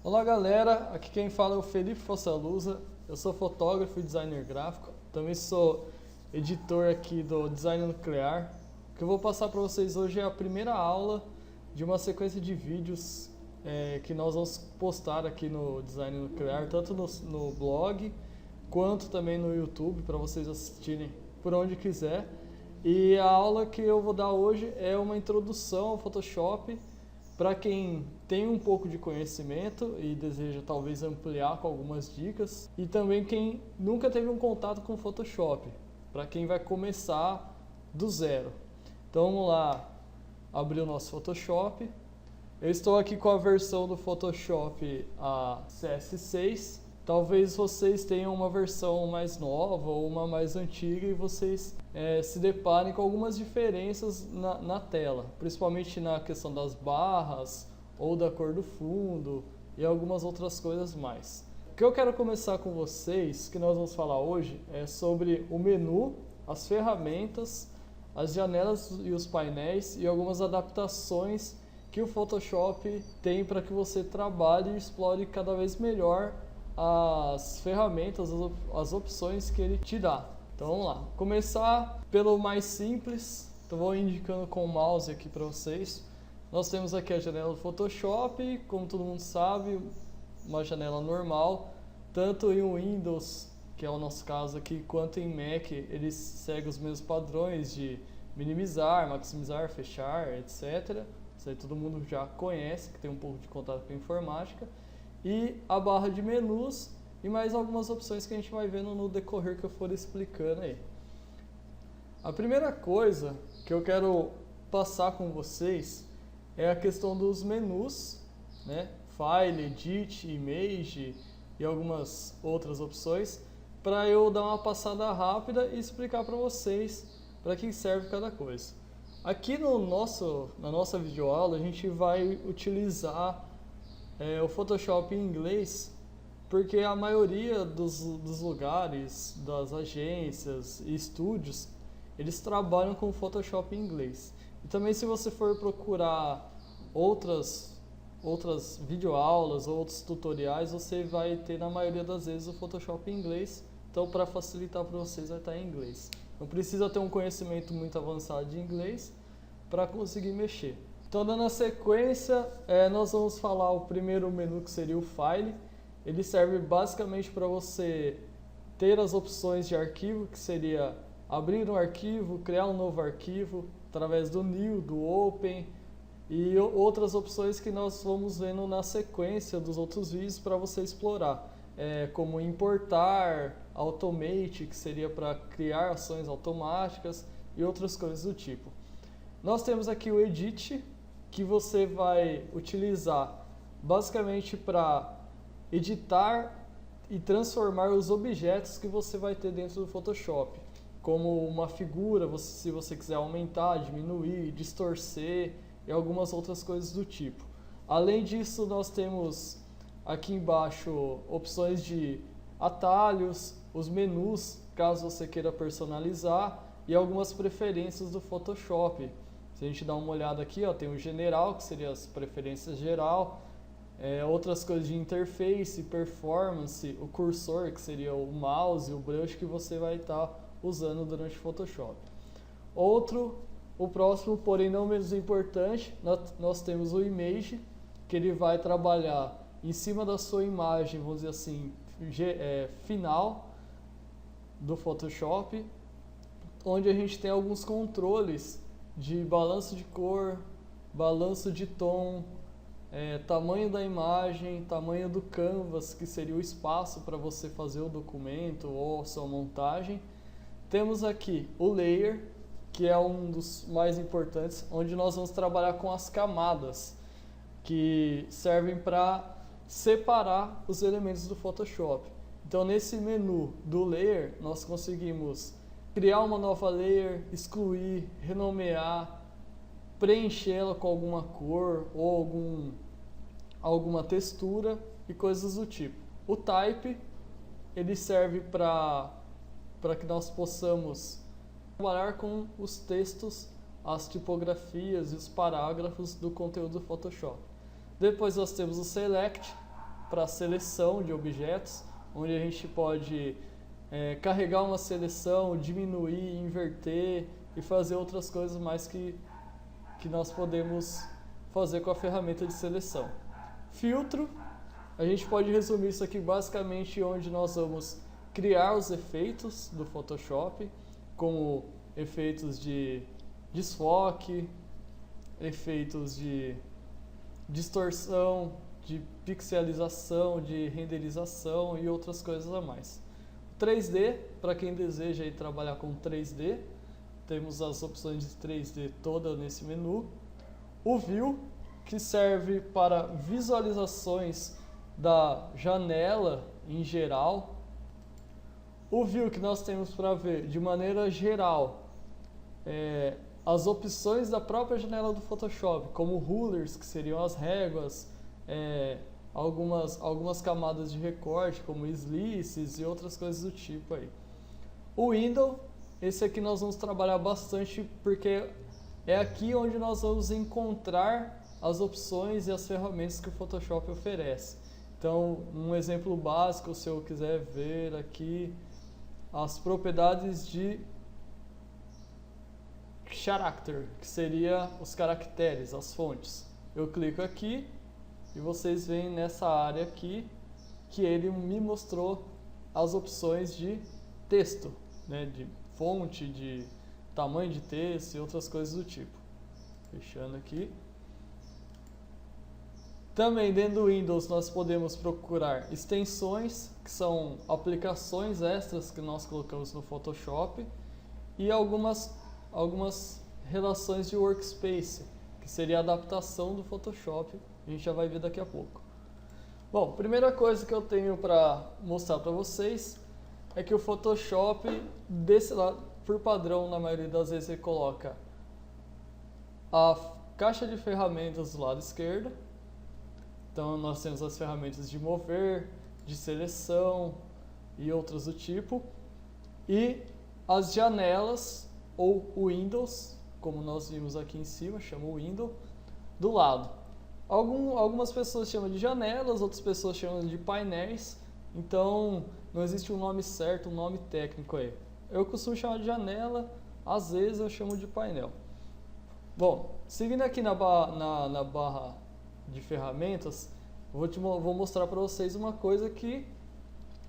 Olá galera, aqui quem fala é o Felipe Fossalusa, eu sou fotógrafo e designer gráfico, também sou editor aqui do Design Nuclear. O que eu vou passar para vocês hoje é a primeira aula de uma sequência de vídeos que nós vamos postar aqui no Design Nuclear, tanto no blog quanto também no YouTube, para vocês assistirem por onde quiser. E a aula que eu vou dar hoje é uma introdução ao Photoshop para quem tem um pouco de conhecimento e deseja talvez ampliar com algumas dicas, e também quem nunca teve um contato com o Photoshop, para quem vai começar do zero. Então vamos lá abrir o nosso Photoshop. Eu estou aqui com a versão do Photoshop a CS6. Talvez vocês tenham uma versão mais nova ou uma mais antiga e vocês se deparem com algumas diferenças na tela, principalmente na questão das barras ou da cor do fundo e algumas outras coisas mais. O que eu quero começar com vocês, que nós vamos falar hoje, é sobre o menu, as ferramentas, as janelas e os painéis e algumas adaptações que o Photoshop tem para que você trabalhe e explore cada vez melhor as ferramentas, as opções que ele te dá. Então vamos lá, começar pelo mais simples. Então vou indicando com o mouse aqui para vocês. Nós temos aqui a janela do Photoshop, como todo mundo sabe, uma janela normal, tanto em Windows, que é o nosso caso aqui, quanto em Mac, eles seguem os mesmos padrões de minimizar, maximizar, fechar, etc. Isso aí todo mundo já conhece, que tem um pouco de contato com a informática. E a barra de menus e mais algumas opções que a gente vai vendo no decorrer que eu for explicando aí. A primeira coisa que eu quero passar com vocês é a questão dos menus, né? File, Edit, Image e algumas outras opções, para eu dar uma passada rápida e explicar para vocês para que serve cada coisa. Aqui na nossa videoaula a gente vai utilizar o Photoshop em inglês, porque a maioria dos lugares, das agências e estúdios, eles trabalham com o Photoshop em inglês. E também se você for procurar outras videoaulas ou outros tutoriais, você vai ter na maioria das vezes o Photoshop em inglês. Então para facilitar para vocês vai estar em inglês. Não precisa ter um conhecimento muito avançado de inglês para conseguir mexer. Então, dando a sequência, nós vamos falar o primeiro menu, que seria o File. Ele serve basicamente para você ter as opções de arquivo, que seria abrir um arquivo, criar um novo arquivo, através do New, do Open, e outras opções que nós vamos vendo na sequência dos outros vídeos para você explorar, como importar, Automate, que seria para criar ações automáticas, e outras coisas do tipo. Nós temos aqui o Edit, que você vai utilizar basicamente para editar e transformar os objetos que você vai ter dentro do Photoshop, como uma figura, se você quiser aumentar, diminuir, distorcer e algumas outras coisas do tipo. Além disso, nós temos aqui embaixo opções de atalhos, os menus, caso você queira personalizar, e algumas preferências do Photoshop. Se a gente dá uma olhada aqui, ó, tem o general, que seria as preferências geral, outras coisas de interface, performance, o cursor, que seria o mouse, o brush que você vai estar usando durante o Photoshop. O próximo, porém não menos importante, nós temos o Image, que ele vai trabalhar em cima da sua imagem, vamos dizer assim, final do Photoshop, onde a gente tem alguns controles de balanço de cor, balanço de tom, tamanho da imagem, tamanho do canvas, que seria o espaço para você fazer o documento ou a sua montagem. Temos aqui o Layer, que é um dos mais importantes, onde nós vamos trabalhar com as camadas, que servem para separar os elementos do Photoshop. Então nesse menu do Layer, nós conseguimos criar uma nova layer, excluir, renomear, preenchê-la com alguma cor ou alguma textura e coisas do tipo. O Type, ele serve para que nós possamos trabalhar com os textos, as tipografias e os parágrafos do conteúdo do Photoshop. Depois nós temos o Select, para seleção de objetos, onde a gente pode carregar uma seleção, diminuir, inverter e fazer outras coisas mais que nós podemos fazer com a ferramenta de seleção. Filtro, a gente pode resumir isso aqui basicamente onde nós vamos criar os efeitos do Photoshop, como efeitos de desfoque, efeitos de distorção, de pixelização, de renderização e outras coisas a mais. 3D, para quem deseja ir trabalhar com 3D, temos as opções de 3D toda nesse menu. O View, que serve para visualizações da janela em geral. O View que nós temos para ver de maneira geral as opções da própria janela do Photoshop, como rulers, que seriam as réguas, algumas camadas de recorte, como slices e outras coisas do tipo aí. O Window, esse aqui nós vamos trabalhar bastante porque é aqui onde nós vamos encontrar as opções e as ferramentas que o Photoshop oferece. Então, um exemplo básico, se eu quiser ver aqui as propriedades de character, que seria os caracteres, as fontes. Eu clico aqui e vocês veem nessa área aqui que ele me mostrou as opções de texto, né, de fonte, de tamanho de texto e outras coisas do tipo. Fechando aqui. Também dentro do Windows nós podemos procurar extensões, que são aplicações extras que nós colocamos no Photoshop, e algumas relações de workspace, que seria a adaptação do Photoshop, a gente já vai ver daqui a pouco. Bom, primeira coisa que eu tenho para mostrar para vocês é que o Photoshop, desse lado, por padrão, na maioria das vezes ele coloca a caixa de ferramentas do lado esquerdo. Então nós temos as ferramentas de mover, de seleção e outras do tipo. E as janelas, ou Windows, como nós vimos aqui em cima, chama o Window, do lado. Algumas pessoas chamam de janelas, outras pessoas chamam de painéis. Então não existe um nome certo, um nome técnico aí. Eu costumo chamar de janela, às vezes eu chamo de painel. Bom, seguindo aqui na barra de ferramentas, vou mostrar para vocês uma coisa que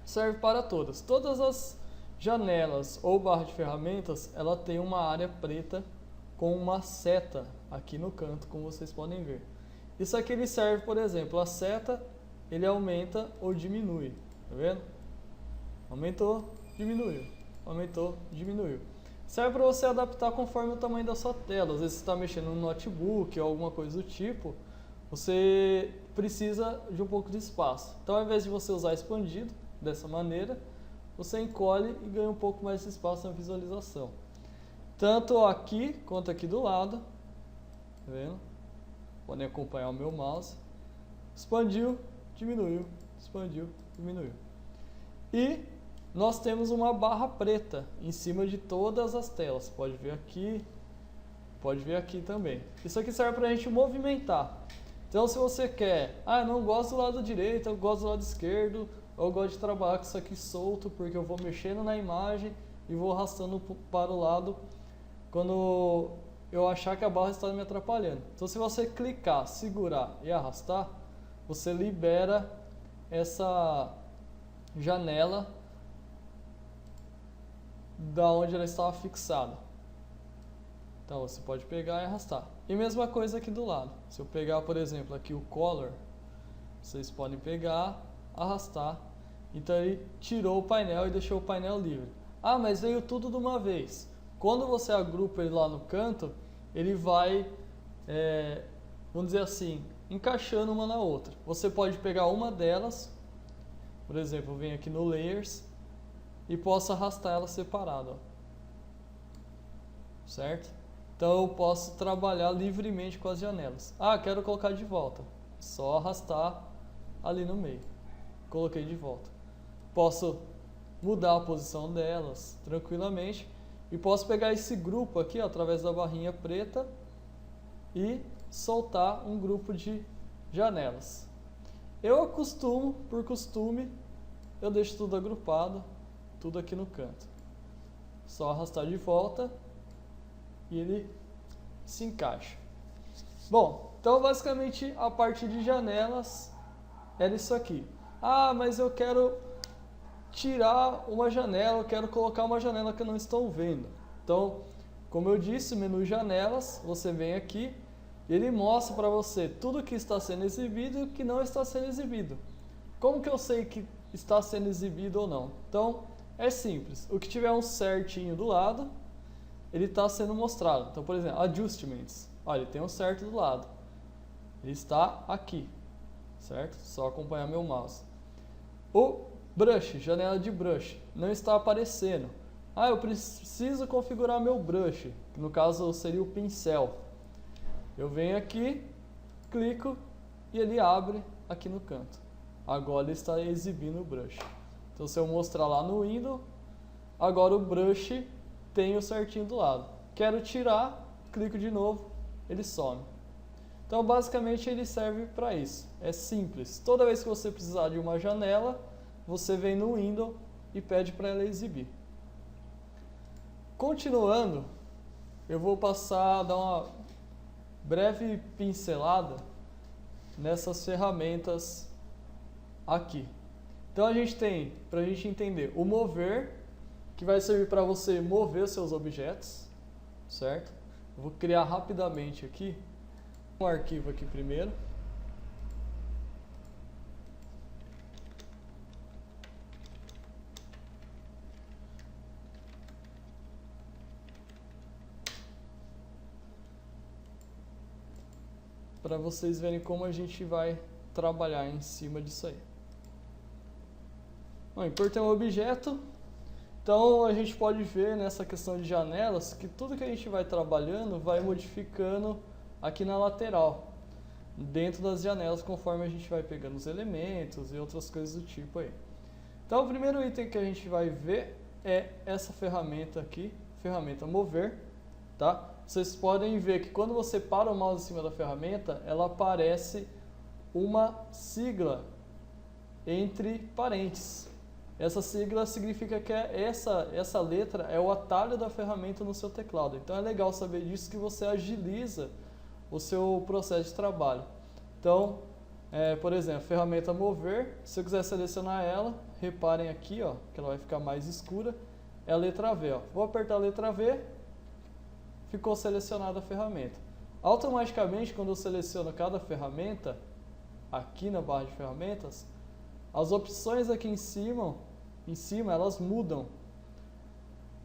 serve para todas. Todas as janelas ou barra de ferramentas, ela tem uma área preta com uma seta aqui no canto, como vocês podem ver. Isso aqui ele serve, por exemplo, a seta, ele aumenta ou diminui, tá vendo? Aumentou, diminuiu, aumentou, diminuiu. Serve para você adaptar conforme o tamanho da sua tela. Às vezes você está mexendo no notebook ou alguma coisa do tipo, você precisa de um pouco de espaço. Então, ao invés de você usar expandido dessa maneira, você encolhe e ganha um pouco mais de espaço na visualização. Tanto aqui quanto aqui do lado, tá vendo? Podem acompanhar o meu mouse. Expandiu, diminuiu, expandiu, diminuiu. E nós temos uma barra preta em cima de todas as telas. Pode ver aqui também. Isso aqui serve para a gente movimentar. Então, se você quer, eu não gosto do lado direito, eu gosto do lado esquerdo, eu gosto de trabalhar com isso aqui solto, porque eu vou mexendo na imagem e vou arrastando para o lado quando eu achar que a barra está me atrapalhando. Então, se você clicar, segurar e arrastar, você libera essa janela da onde ela estava fixada. Então você pode pegar e arrastar. E mesma coisa aqui do lado. Se eu pegar, por exemplo, aqui o Color, vocês podem pegar, arrastar. Então ele tirou o painel e deixou o painel livre. Mas veio tudo de uma vez. Quando você agrupa ele lá no canto, ele vai, vamos dizer assim, encaixando uma na outra. Você pode pegar uma delas, por exemplo, eu venho aqui no Layers e posso arrastar ela separada, ó. Certo? Então eu posso trabalhar livremente com as janelas. Quero colocar de volta. Só arrastar ali no meio. Coloquei de volta. Posso mudar a posição delas tranquilamente. E posso pegar esse grupo aqui, ó, através da barrinha preta, e soltar um grupo de janelas. Eu acostumo, por costume, eu deixo tudo agrupado, tudo aqui no canto. Só arrastar de volta e ele se encaixa. Bom, então basicamente a parte de janelas era isso aqui. Ah, mas eu quero tirar uma janela, eu quero colocar uma janela que eu não estou vendo. Então, como eu disse, menu janelas, você vem aqui e ele mostra para você tudo que está sendo exibido e o que não está sendo exibido. Como que eu sei que está sendo exibido ou não? Então, é simples. O que tiver um certinho do lado, ele está sendo mostrado. Então, por exemplo, adjustments. Olha, ele tem um certo do lado. Ele está aqui, certo? Só acompanhar meu mouse. O brush, janela de brush, não está aparecendo. Ah, eu preciso configurar meu brush, que no caso seria o pincel. Eu venho aqui, clico e ele abre aqui no canto. Agora ele está exibindo o brush. Então se eu mostrar lá no Windows, agora o brush tem o certinho do lado. Quero tirar, clico de novo, ele some. Então basicamente ele serve para isso. É simples. Toda vez que você precisar de uma janela, você vem no Windows e pede para ela exibir. Continuando, eu vou passar a dar uma breve pincelada nessas ferramentas aqui. Então a gente tem, para a gente entender, o mover, que vai servir para você mover os seus objetos, certo? Eu vou criar rapidamente aqui um arquivo aqui primeiro. Para vocês verem como a gente vai trabalhar em cima disso aí. Bom, importei um objeto, então a gente pode ver nessa questão de janelas que tudo que a gente vai trabalhando vai modificando aqui na lateral, dentro das janelas, conforme a gente vai pegando os elementos e outras coisas do tipo aí. Então o primeiro item que a gente vai ver é essa ferramenta aqui, ferramenta mover, tá? Vocês podem ver que quando você para o mouse em cima da ferramenta, ela aparece uma sigla entre parênteses. Essa sigla significa que essa letra é o atalho da ferramenta no seu teclado. Então é legal saber disso, que você agiliza o seu processo de trabalho. Então, por exemplo, ferramenta mover, se eu quiser selecionar ela, reparem aqui, ó, que ela vai ficar mais escura, é a letra V. Ó. Vou apertar a letra V, ficou selecionada a ferramenta. Automaticamente, quando eu seleciono cada ferramenta, aqui na barra de ferramentas, as opções aqui em cima elas mudam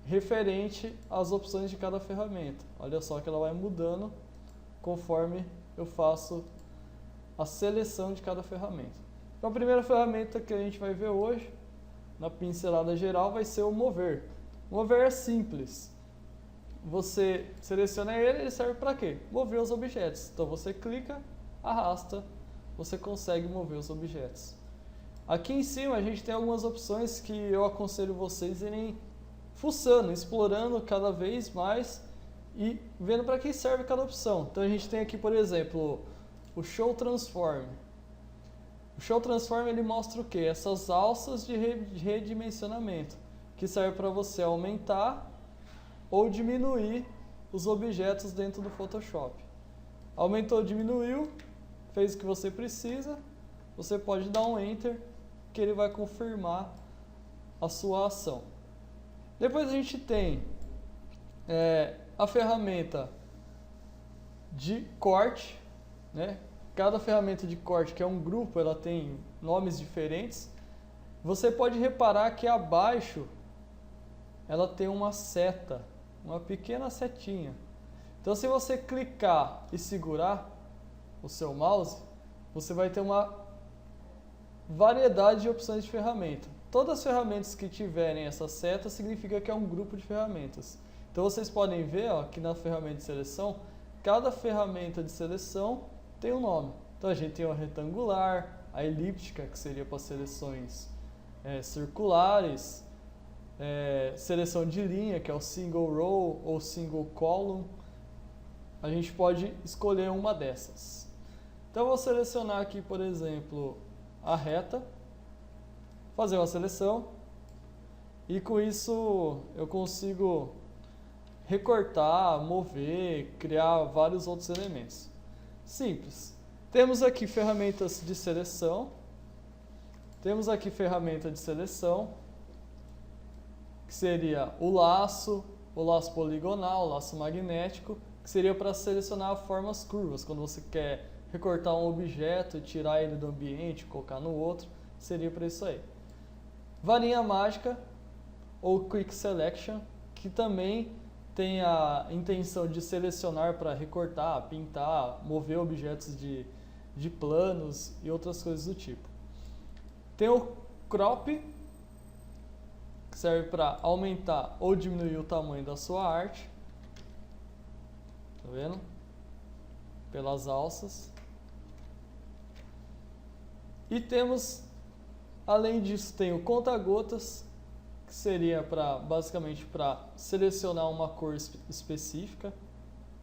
referente às opções de cada ferramenta. Olha só que ela vai mudando conforme eu faço a seleção de cada ferramenta. Então a primeira ferramenta que a gente vai ver hoje, na pincelada geral, vai ser o mover. Mover é simples. Você seleciona ele serve para quê? Mover os objetos. Então você clica, arrasta, você consegue mover os objetos. Aqui em cima a gente tem algumas opções que eu aconselho vocês irem fuçando, explorando cada vez mais e vendo para que serve cada opção. Então a gente tem aqui, por exemplo, o Show Transform. O Show Transform ele mostra o que? Essas alças de redimensionamento, que serve para você aumentar ou diminuir os objetos dentro do Photoshop. Aumentou, diminuiu, fez o que você precisa, você pode dar um Enter, que ele vai confirmar a sua ação. Depois a gente tem a ferramenta de corte, né? Cada ferramenta de corte, que é um grupo, ela tem nomes diferentes. Você pode reparar que abaixo ela tem uma seta, uma pequena setinha. Então se você clicar e segurar o seu mouse, você vai ter uma variedade de opções de ferramenta. Todas as ferramentas que tiverem essa seta significa que é um grupo de ferramentas. Então vocês podem ver, ó, que na ferramenta de seleção, cada ferramenta de seleção tem um nome. Então a gente tem a retangular, a elíptica, que seria para seleções circulares, seleção de linha, que é o single row ou single column. A gente pode escolher uma dessas. Então eu vou selecionar aqui, por exemplo, a reta, fazer uma seleção e com isso eu consigo recortar, mover, criar vários outros elementos. Simples. Temos aqui ferramentas de seleção. Temos aqui ferramenta de seleção, que seria o laço poligonal, o laço magnético, que seria para selecionar formas curvas. Quando você quer recortar um objeto e tirar ele do ambiente, colocar no outro, seria para isso aí. Varinha mágica, ou Quick Selection, que também tem a intenção de selecionar para recortar, pintar, mover objetos de planos e outras coisas do tipo. Tem o Crop, que serve para aumentar ou diminuir o tamanho da sua arte. Tá vendo? Pelas alças. E temos, além disso, tem o conta-gotas, que seria basicamente para selecionar uma cor específica.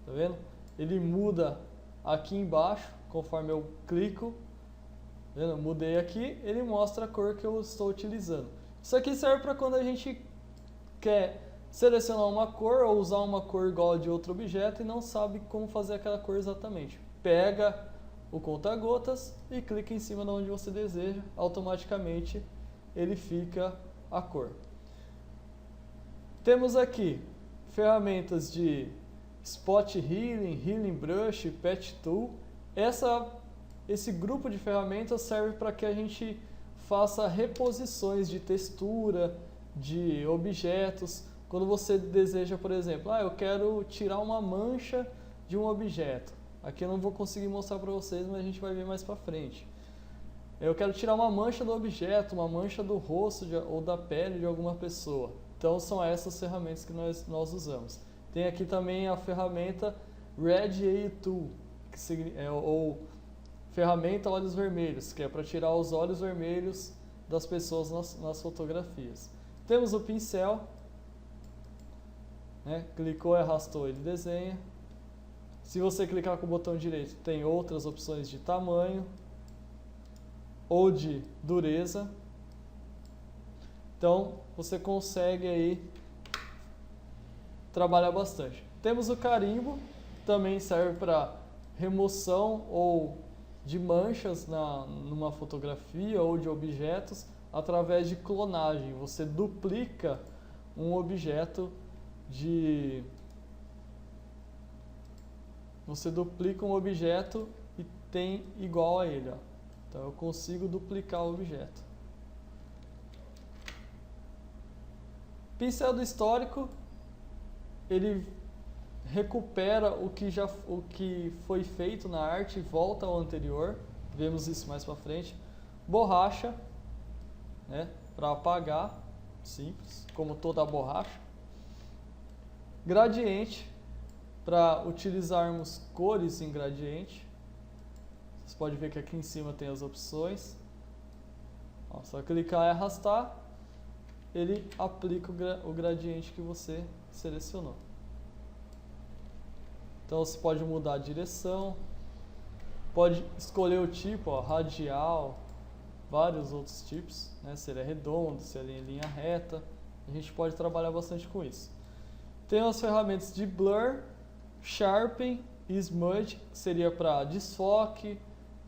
Tá vendo? Ele muda aqui embaixo, conforme eu clico. Tá vendo? Mudei aqui, ele mostra a cor que eu estou utilizando. Isso aqui serve para quando a gente quer selecionar uma cor ou usar uma cor igual a de outro objeto e não sabe como fazer aquela cor exatamente. Pega o conta-gotas e clica em cima de onde você deseja, automaticamente ele fica a cor. Temos aqui ferramentas de Spot Healing, Healing Brush, Patch Tool. Esse grupo de ferramentas serve para que a gente faça reposições de textura, de objetos. Quando você deseja, por exemplo, eu quero tirar uma mancha de um objeto. Aqui eu não vou conseguir mostrar para vocês, mas a gente vai ver mais para frente. Eu quero tirar uma mancha do objeto, uma mancha do rosto ou da pele de alguma pessoa. Então são essas ferramentas que nós usamos. Tem aqui também a ferramenta Red AI Tool, ou ferramenta olhos vermelhos, que é para tirar os olhos vermelhos das pessoas nas fotografias. Temos o pincel, né? Clicou e arrastou, ele desenha. Se você clicar com o botão direito, tem outras opções de tamanho ou de dureza. Então, você consegue aí trabalhar bastante. Temos o carimbo, que também serve para remoção ou de manchas numa fotografia ou de objetos através de clonagem. Você duplica um objeto e tem igual a ele. Ó. Então eu consigo duplicar o objeto. Pincel do histórico, ele recupera o que foi feito na arte e volta ao anterior. Vemos isso mais para frente. Borracha, né, para apagar, simples, como toda a borracha. Gradiente, para utilizarmos cores em gradiente. Você pode ver que aqui em cima tem as opções. Ó, só clicar e arrastar, ele aplica o gradiente que você selecionou. Então você pode mudar a direção, pode escolher o tipo, ó, radial, vários outros tipos, né? Se ele é redondo, se ele é em linha reta, a gente pode trabalhar bastante com isso. Tem as ferramentas de blur, sharpen e smudge, que seria para desfoque,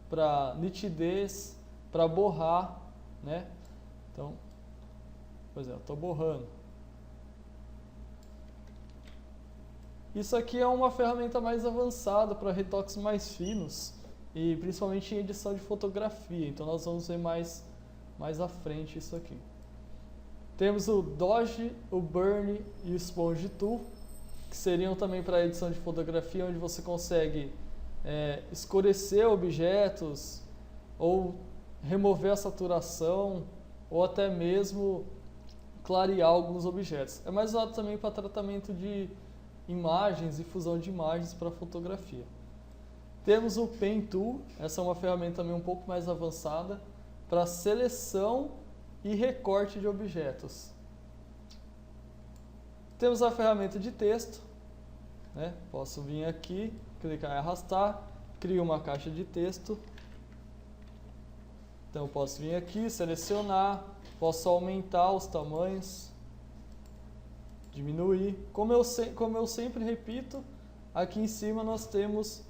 para nitidez, para borrar, né? Então, por exemplo, estou borrando. Isso aqui é uma ferramenta mais avançada para retoques mais finos e principalmente em edição de fotografia. Então nós vamos ver mais à frente isso aqui. Temos o Dodge, o Burn e o Sponge Tool, que seriam também para edição de fotografia, onde você consegue escurecer objetos ou remover a saturação ou até mesmo clarear alguns objetos. É mais usado também para tratamento de imagens e fusão de imagens para fotografia. Temos o Pen Tool, essa é uma ferramenta também um pouco mais avançada para seleção e recorte de objetos. Temos a ferramenta de texto, né? Posso vir aqui, clicar e arrastar, crio uma caixa de texto. Então eu posso vir aqui, selecionar, posso aumentar os tamanhos, diminuir. Como eu sempre repito, aqui em cima nós temos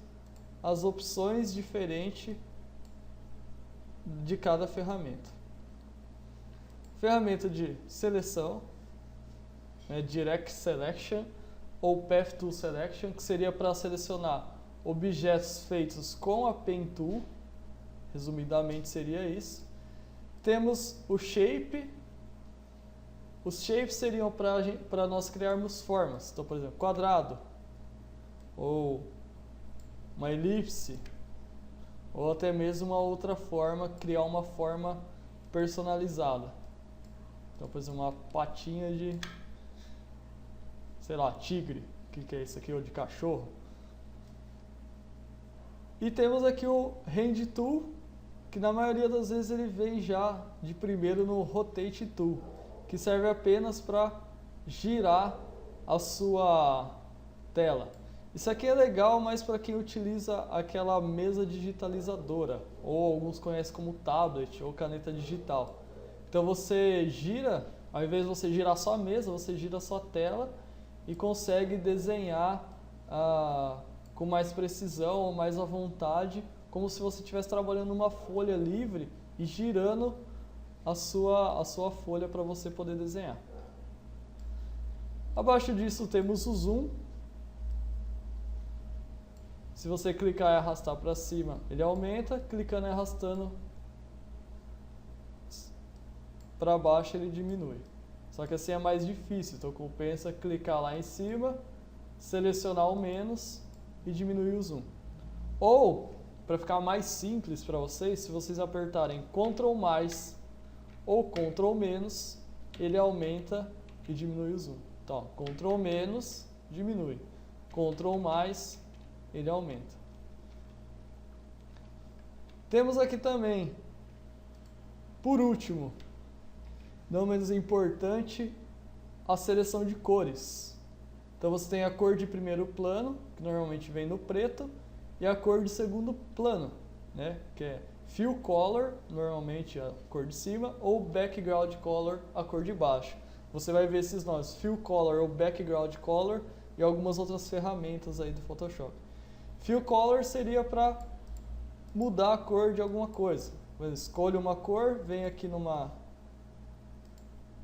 as opções diferentes de cada ferramenta. Ferramenta de seleção, Direct Selection ou Path Tool Selection, que seria para selecionar objetos feitos com a Pen Tool, resumidamente seria isso. Temos o Shape. Os shapes seriam para nós criarmos formas. Então, por exemplo, quadrado, ou uma elipse, ou até mesmo uma outra forma, criar uma forma personalizada. Então, por exemplo, uma patinha de, sei lá, tigre. O que é isso aqui? Ou de cachorro. E temos aqui o Hand Tool, que na maioria das vezes ele vem já de primeiro no Rotate Tool, que serve apenas para girar a sua tela. Isso aqui é legal, mas para quem utiliza aquela mesa digitalizadora, ou alguns conhecem como tablet ou caneta digital. Então você gira, ao invés de você girar só a mesa, você gira só a tela e consegue desenhar com mais precisão ou mais à vontade, como se você estivesse trabalhando numa folha livre e girando a sua folha para você poder desenhar. Abaixo disso temos o zoom. Se você clicar e arrastar para cima, ele aumenta. Clicando e arrastando para baixo, ele diminui. Só que assim é mais difícil, então compensa clicar lá em cima, selecionar o menos e diminuir o zoom. Ou, para ficar mais simples para vocês, se vocês apertarem Ctrl mais ou Ctrl menos, ele aumenta e diminui o zoom. Então, Ctrl menos, diminui. Ctrl mais, ele aumenta. Temos aqui também, por último, não menos importante, a seleção de cores. Então você tem a cor de primeiro plano, que normalmente vem no preto, e a cor de segundo plano, que é Fill Color, normalmente a cor de cima, ou Background Color, a cor de baixo. Você vai ver esses nomes, Fill Color ou Background Color, e algumas outras ferramentas aí do Photoshop. Fill Color seria para mudar a cor de alguma coisa. Escolha uma cor, vem aqui numa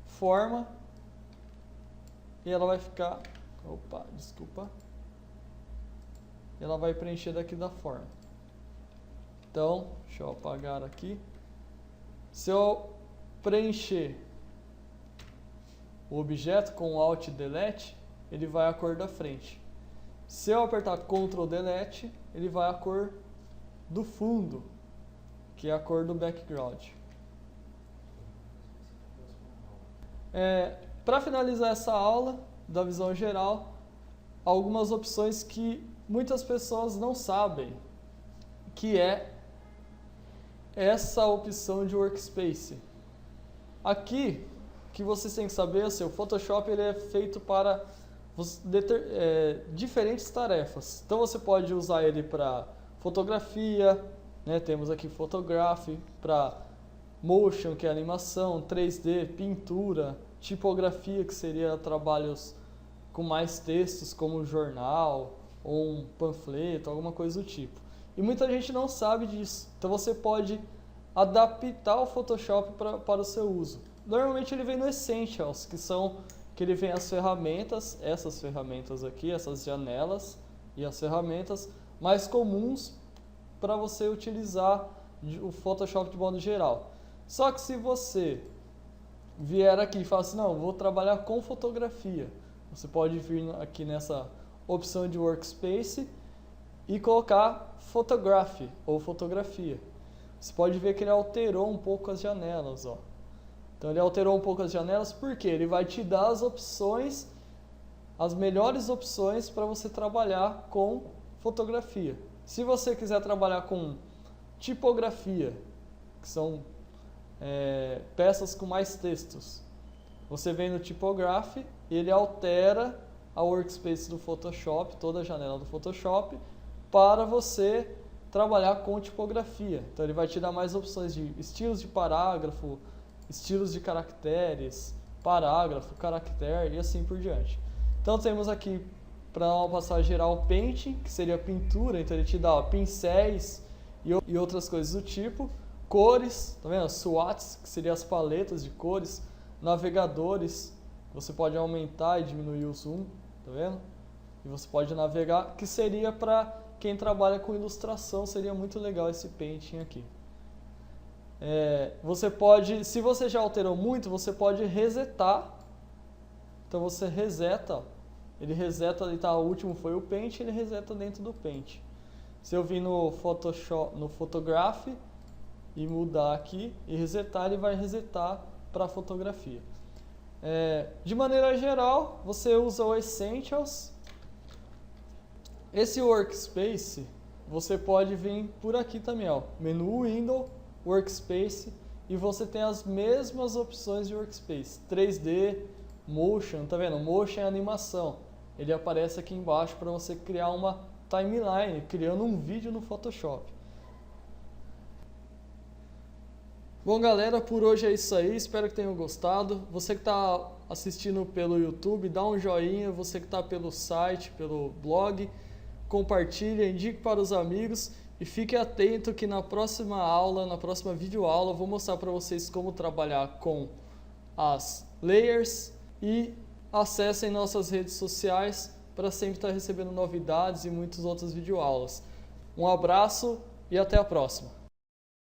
forma, e ela vai ficar... Opa, desculpa. Ela vai preencher daqui da forma. Então, deixa eu apagar aqui. Se eu preencher o objeto com Alt Delete, ele vai a cor da frente. Se eu apertar Ctrl Delete, ele vai a cor do fundo, que é a cor do background. Para finalizar essa aula da visão geral, algumas opções que muitas pessoas não sabem, que é essa opção de Workspace. Aqui, que vocês têm que saber, o Photoshop ele é feito para diferentes tarefas. Então você pode usar ele para fotografia, temos aqui Photograph, para motion, que é animação, 3D, pintura, tipografia, que seria trabalhos com mais textos, como um jornal ou um panfleto, alguma coisa do tipo. E muita gente não sabe disso. Então você pode adaptar o Photoshop para o seu uso. Normalmente ele vem no Essentials, que ele vem as ferramentas, essas ferramentas aqui, essas janelas e as ferramentas mais comuns para você utilizar o Photoshop de modo geral. Só que se você vier aqui e falar assim, não, vou trabalhar com fotografia, você pode vir aqui nessa opção de Workspace e colocar Photograph ou fotografia. Você pode ver que ele alterou um pouco as janelas, ó. Então ele alterou um pouco as janelas porque ele vai te dar as opções, as melhores opções para você trabalhar com fotografia. Se você quiser trabalhar com tipografia, que são peças com mais textos, você vem no Typograph, ele altera a Workspace do Photoshop, toda a janela do Photoshop, para você trabalhar com tipografia. Então ele vai te dar mais opções de estilos de parágrafo, estilos de caracteres, parágrafo, caractere e assim por diante. Então temos aqui, para uma passagem geral, o Painting, que seria pintura, então ele te dá pincéis e outras coisas do tipo. Cores, tá vendo? Swatches, que seriam as paletas de cores. Navegadores, você pode aumentar e diminuir o zoom, tá vendo? E você pode navegar, que seria para quem trabalha com ilustração, seria muito legal esse Painting aqui. Você pode, se você já alterou muito, você pode resetar. Então você reseta, ele reseta, ali tá, o último foi o Paint, ele reseta dentro do Paint. Se eu vir no Photoshop, no Photograph e mudar aqui e resetar, ele vai resetar para a fotografia. De maneira geral, você usa o Essentials. Esse Workspace, você pode vir por aqui também, ó, menu Window, Workspace, e você tem as mesmas opções de Workspace, 3D, Motion, tá vendo? Motion é animação, ele aparece aqui embaixo para você criar uma timeline, criando um vídeo no Photoshop. Bom, galera, por hoje é isso aí, espero que tenham gostado. Você que está assistindo pelo YouTube, dá um joinha, você que está pelo site, pelo blog, compartilhe, indique para os amigos e fique atento que na próxima aula, na próxima videoaula, eu vou mostrar para vocês como trabalhar com as layers e acessem nossas redes sociais para sempre estar recebendo novidades e muitas outras videoaulas. Um abraço e até a próxima!